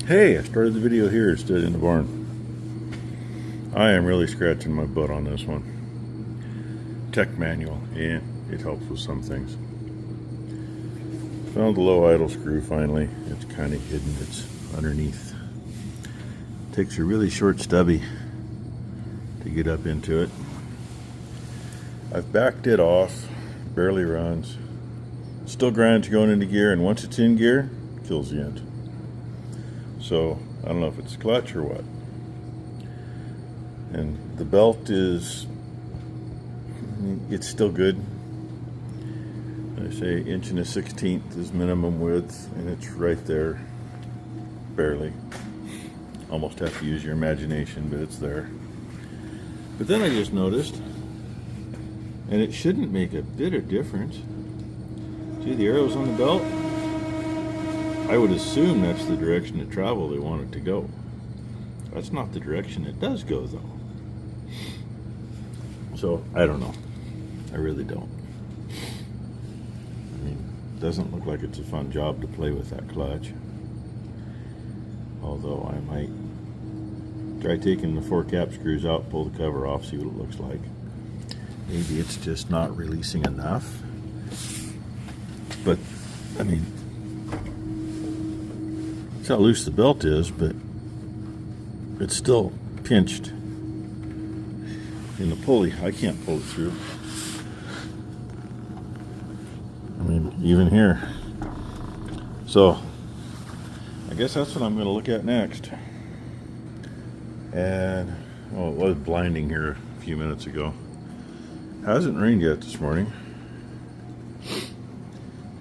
Hey, I started the video here instead in the barn. I am really scratching my butt on this one. Tech manual, yeah, it helps with some things. Found the low idle screw finally. It's kind of hidden, it's underneath. Takes a really short stubby to get up into it. I've backed it off, barely runs. Still grinds going into gear, and once it's in gear, it kills the engine. So I don't know if it's clutch or what. And the belt it's still good. I say 1 1/16 is minimum width, and it's right there, barely. Almost have to use your imagination, but it's there. But then I just noticed, and it shouldn't make a bit of difference. See the arrows on the belt? I would assume that's the direction of travel they want it to go. That's not the direction it does go, though. So, I don't know. I really don't. I mean, it doesn't look like it's a fun job to play with that clutch. Although I might try taking the 4 cap screws out, pull the cover off, see what it looks like. Maybe it's just not releasing enough. But, I mean, that's how loose the belt is, but it's still pinched in the pulley. I can't pull it through. I mean, even here. So, I guess that's what I'm going to look at next. And, well, it was blinding here a few minutes ago. Hasn't rained yet this morning.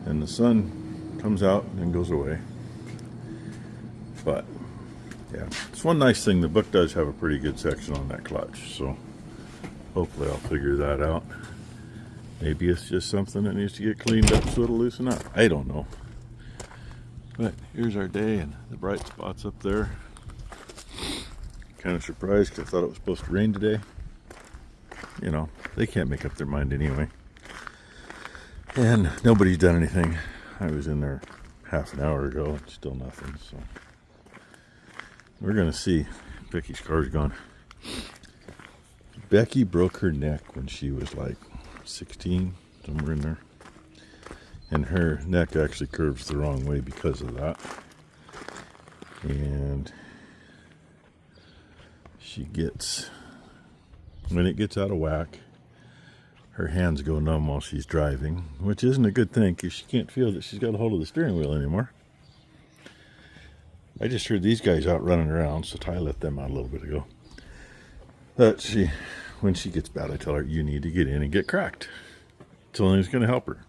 And the sun comes out and then goes away. But, yeah, it's one nice thing. The book does have a pretty good section on that clutch, so hopefully I'll figure that out. Maybe it's just something that needs to get cleaned up so it'll loosen up. I don't know. But here's our day, and the bright spot's up there. Kind of surprised because I thought it was supposed to rain today. You know, they can't make up their mind anyway. And nobody's done anything. I was in there half an hour ago and still nothing, so we're gonna see. Becky's car's gone. Becky broke her neck when she was like 16, somewhere in there. And her neck actually curves the wrong way because of that. And she gets, when it gets out of whack, her hands go numb while she's driving, which isn't a good thing because she can't feel that she's got a hold of the steering wheel anymore. I just heard these guys out running around, so Ty let them out a little bit ago. But when she gets bad, I tell her, you need to get in and get cracked. It's the only thing that's going to help her.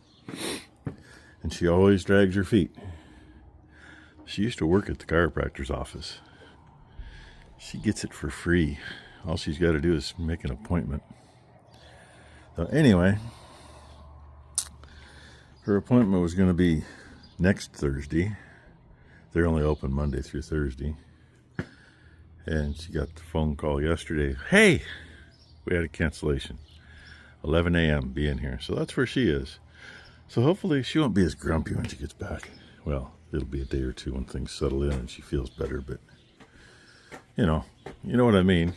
And she always drags her feet. She used to work at the chiropractor's office. She gets it for free. All she's got to do is make an appointment. So anyway, her appointment was going to be next Thursday. They're only open Monday through Thursday. And she got the phone call yesterday. Hey, we had a cancellation. 11 a.m. be in here. So that's where she is. So hopefully she won't be as grumpy when she gets back. Well, it'll be a day or two when things settle in and she feels better. But, you know what I mean.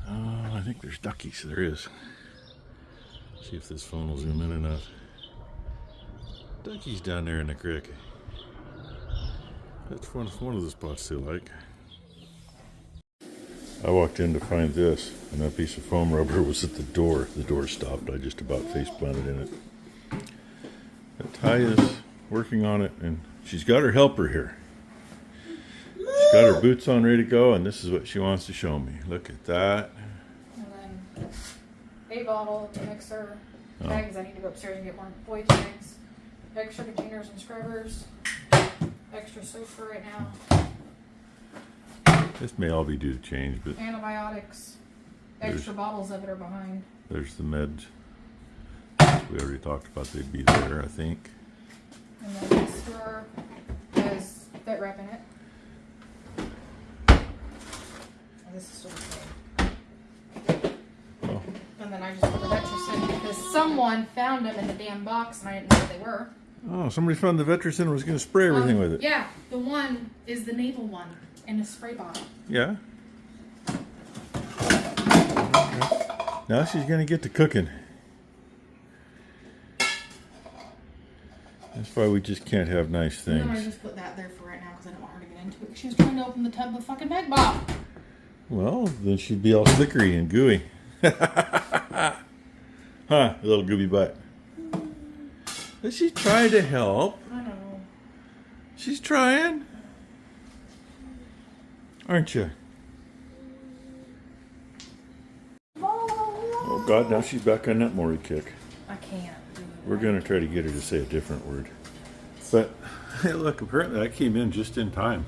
I think there's duckies. There is. See if this phone will zoom in enough. Duckies down there in the creek. That's one of the spots they like. I walked in to find this, and that piece of foam rubber was at the door. The door stopped. I just about face planted in it. And Ty is working on it, and she's got her helper here. She's got her boots on, ready to go, and this is what she wants to show me. Look at that. And then a bottle, the mixer, bags. I need to go upstairs and get more boy tags, extra containers and scrubbers, extra soap for right now. This may all be due to change, but Antibiotics, extra bottles of it are behind. There's the meds. We already talked about they'd be there, I think. And then this drawer has fit wrap in it. And this is still the same. Oh. And then I just ordered extra soap because someone found them in the damn box and I didn't know what they were. Oh, somebody found the Vetricin and was going to spray everything with it. Yeah, the one is the naval one in a spray bottle. Yeah. Okay. Now she's going to get to cooking. That's why we just can't have nice things. I'm going to just put that there for right now because I don't want her to get into it. She was trying to open the tub of fucking Meg Bob. Well, then she'd be all slickery and gooey. Huh, little gooby butt. But she's trying to help. I know. She's trying. Aren't you? Oh God, now she's back on that Maury kick. I can't. We're going to try to get her to say a different word. But, hey look, apparently I came in just in time.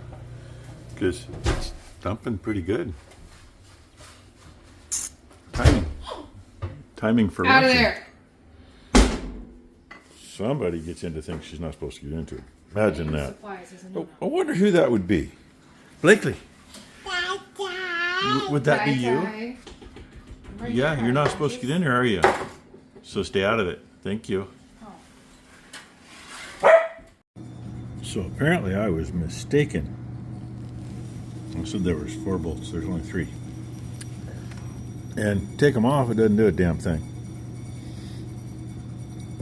Because it's dumping pretty good. Timing for out of luncheon. there. Somebody gets into things she's not supposed to get into. Imagine that. Supplies is a Oh, no-no. I wonder who that would be. Blakely. Would that be you? Bring Yeah, your you're not eyes supposed to out. get in there, are you? So stay out of it. Thank you. Oh. So apparently I was mistaken. I said there was 4 bolts. There's only 3. And take them off, it doesn't do a damn thing.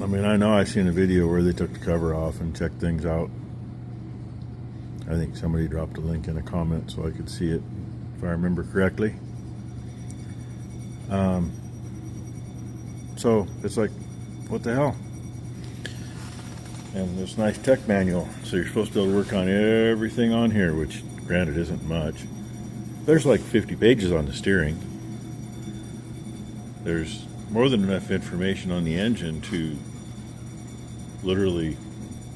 I mean, I know I seen a video where they took the cover off and checked things out. I think somebody dropped a link in a comment so I could see it, if I remember correctly. So it's like, what the hell? And this nice tech manual, so you're supposed to be able to work on everything on here, which granted isn't much. There's like 50 pages on the steering. There's more than enough information on the engine to literally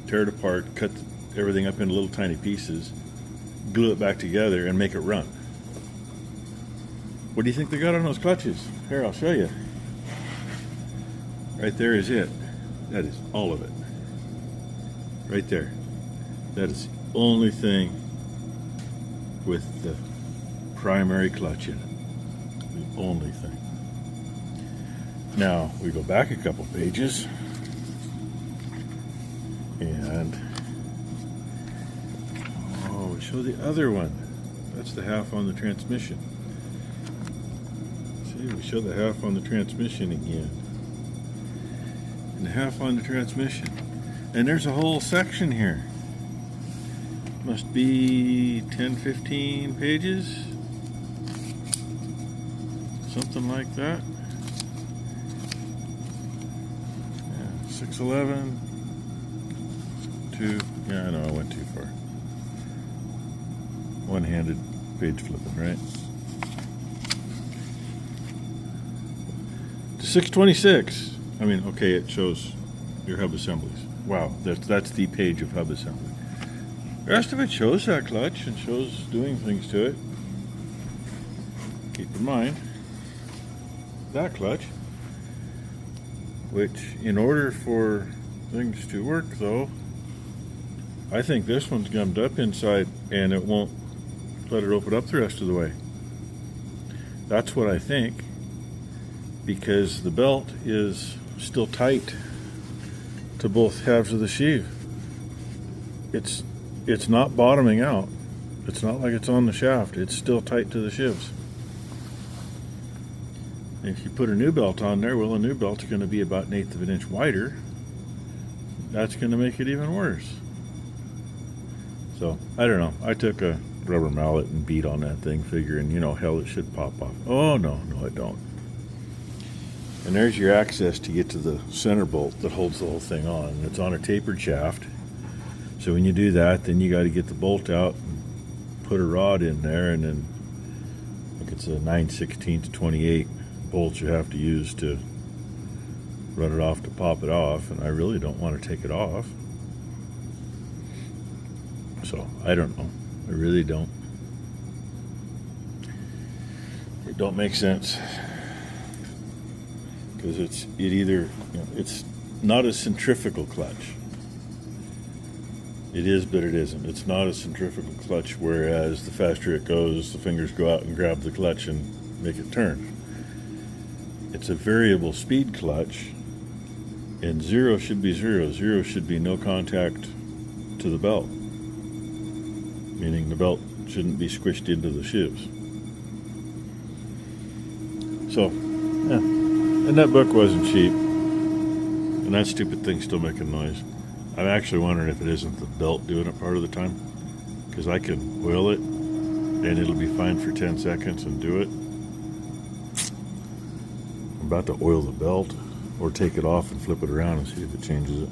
tear it apart, cut everything up into little tiny pieces, glue it back together, and make it run. What do you think they got on those clutches? Here, I'll show you. Right there is it. That is all of it. Right there. That is the only thing with the primary clutch in it. The only thing. Now, we go back a couple pages, and we show the other one. That's the half on the transmission. See, we show the half on the transmission again. And the half on the transmission. And there's a whole section here. Must be 10, 15 pages. Something like that. 611 2. Yeah, I know I went too far. One-handed page flipping, right? To 626. I mean, okay, it shows your hub assemblies. Wow, that's the page of hub assembly. The rest of it shows that clutch and shows doing things to it. Keep in mind that clutch, which in order for things to work though, I think this one's gummed up inside and it won't let it open up the rest of the way. That's what I think, because the belt is still tight to both halves of the sheave. It's not bottoming out. It's not like it's on the shaft. It's still tight to the sheaves. If you put a new belt on there, well, a new belt's going to be about 1/8 of an inch wider. That's going to make it even worse. So, I don't know. I took a rubber mallet and beat on that thing, figuring, you know, hell, it should pop off. Oh, no, it don't. And there's your access to get to the center bolt that holds the whole thing on. It's on a tapered shaft. So when you do that, then you got to get the bolt out and put a rod in there, and then I think it's a 9/16 to 28 bolts you have to use to run it off to pop it off, and I really don't want to take it off. So I don't know. I really don't. It don't make sense. Because it's not a centrifugal clutch. It is, but it isn't. It's not a centrifugal clutch, whereas the faster it goes, the fingers go out and grab the clutch and make it turn. It's a variable speed clutch, And 0 should be 0. 0 should be no contact to the belt. Meaning the belt shouldn't be squished into the shivs. So, yeah. And that book wasn't cheap. And that stupid thing's still making noise. I'm actually wondering if it isn't the belt doing it part of the time. Because I can oil it and it'll be fine for 10 seconds and do it. I'm about to oil the belt or take it off and flip it around and see if it changes it.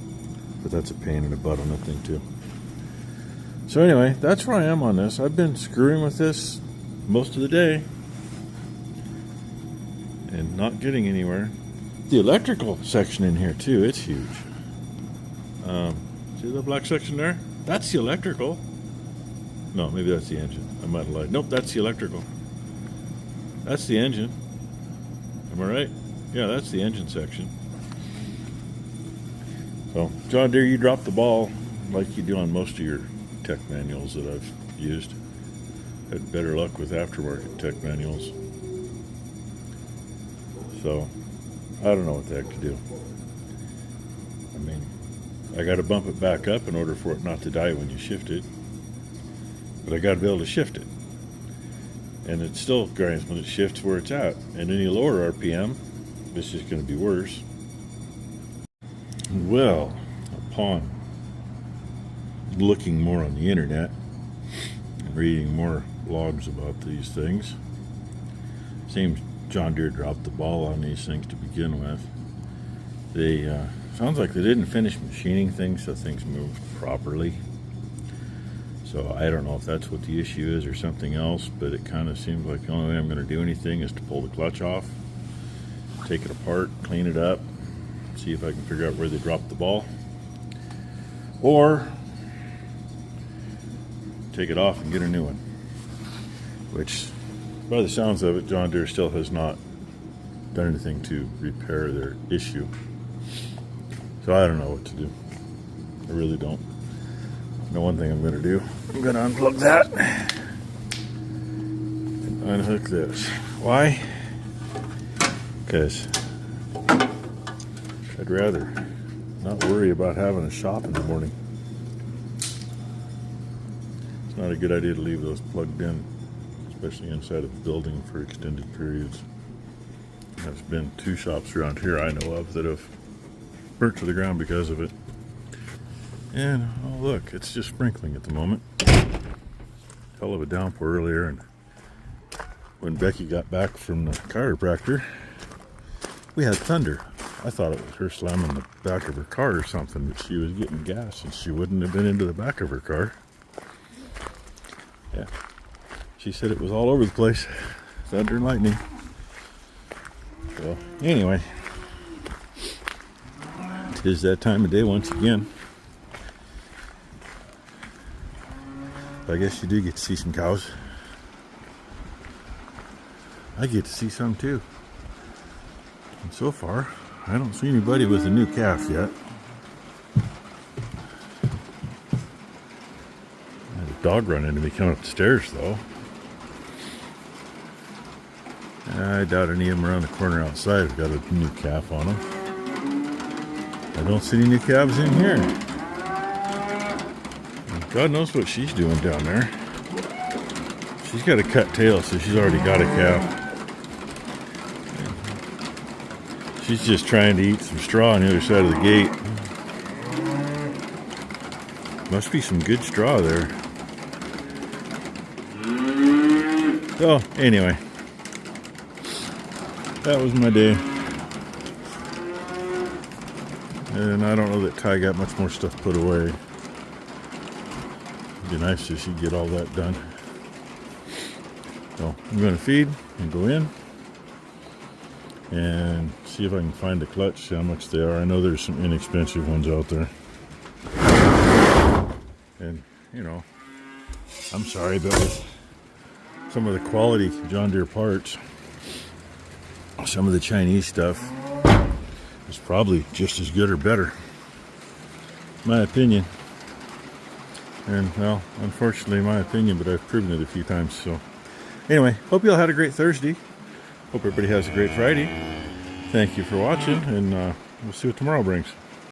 But that's a pain in the butt on that thing too. So anyway, that's where I am on this. I've been screwing with this most of the day and not getting anywhere. The electrical section in here too, it's huge. See the black section there? That's the electrical. No, maybe that's the engine. I might have lied. Nope, that's the electrical. That's the engine. Am I right? Yeah, that's the engine section. So, John Deere, you dropped the ball like you do on most of your tech manuals that I've used. Had better luck with aftermarket tech manuals. So, I don't know what the heck to do. I mean, I got to bump it back up in order for it not to die when you shift it. But I got to be able to shift it. And it still grinds when it shifts where it's at. And any lower RPM, it's just going to be worse. Well, upon looking more on the internet and reading more blogs about these things, seems John Deere dropped the ball on these things to begin with. They sounds like they didn't finish machining things so things moved properly. So I don't know if that's what the issue is or something else, but it kind of seems like the only way I'm going to do anything is to pull the clutch off, take it apart, clean it up, see if I can figure out where they dropped the ball, or take it off and get a new one, which by the sounds of it, John Deere still has not done anything to repair their issue. So I don't know what to do. I really don't. I know one thing I'm going to do. I'm going to unplug that and unhook this. Why? Because I'd rather not worry about having a shop in the morning. It's not a good idea to leave those plugged in, especially inside of the building for extended periods. There's been 2 shops around here I know of that have burnt to the ground because of it. And, oh look, it's just sprinkling at the moment. Hell of a downpour earlier, and when Becky got back from the chiropractor, we had thunder. I thought it was her slamming the back of her car or something, but she was getting gas and she wouldn't have been into the back of her car. Yeah. She said it was all over the place. Thunder and lightning. So, anyway. It is that time of day once again. I guess you do get to see some cows. I get to see some too. And so far, I don't see anybody with a new calf yet. I had a dog run into me coming up the stairs though. I doubt any of them around the corner outside have got a new calf on them. I don't see any new calves in here. God knows what she's doing down there. She's got a cut tail, so she's already got a calf. She's just trying to eat some straw on the other side of the gate. Must be some good straw there. So, anyway. That was my day. And I don't know that Ty got much more stuff put away. It'd be nice if she'd get all that done. So I'm going to feed and go in and see if I can find a clutch, see how much they are. I know there's some inexpensive ones out there. And, you know, I'm sorry, but with some of the quality John Deere parts, some of the Chinese stuff is probably just as good or better. My opinion. And, well, unfortunately, my opinion, but I've proven it a few times. So, anyway, hope you all had a great Thursday. Hope everybody has a great Friday. Thank you for watching, and we'll see what tomorrow brings.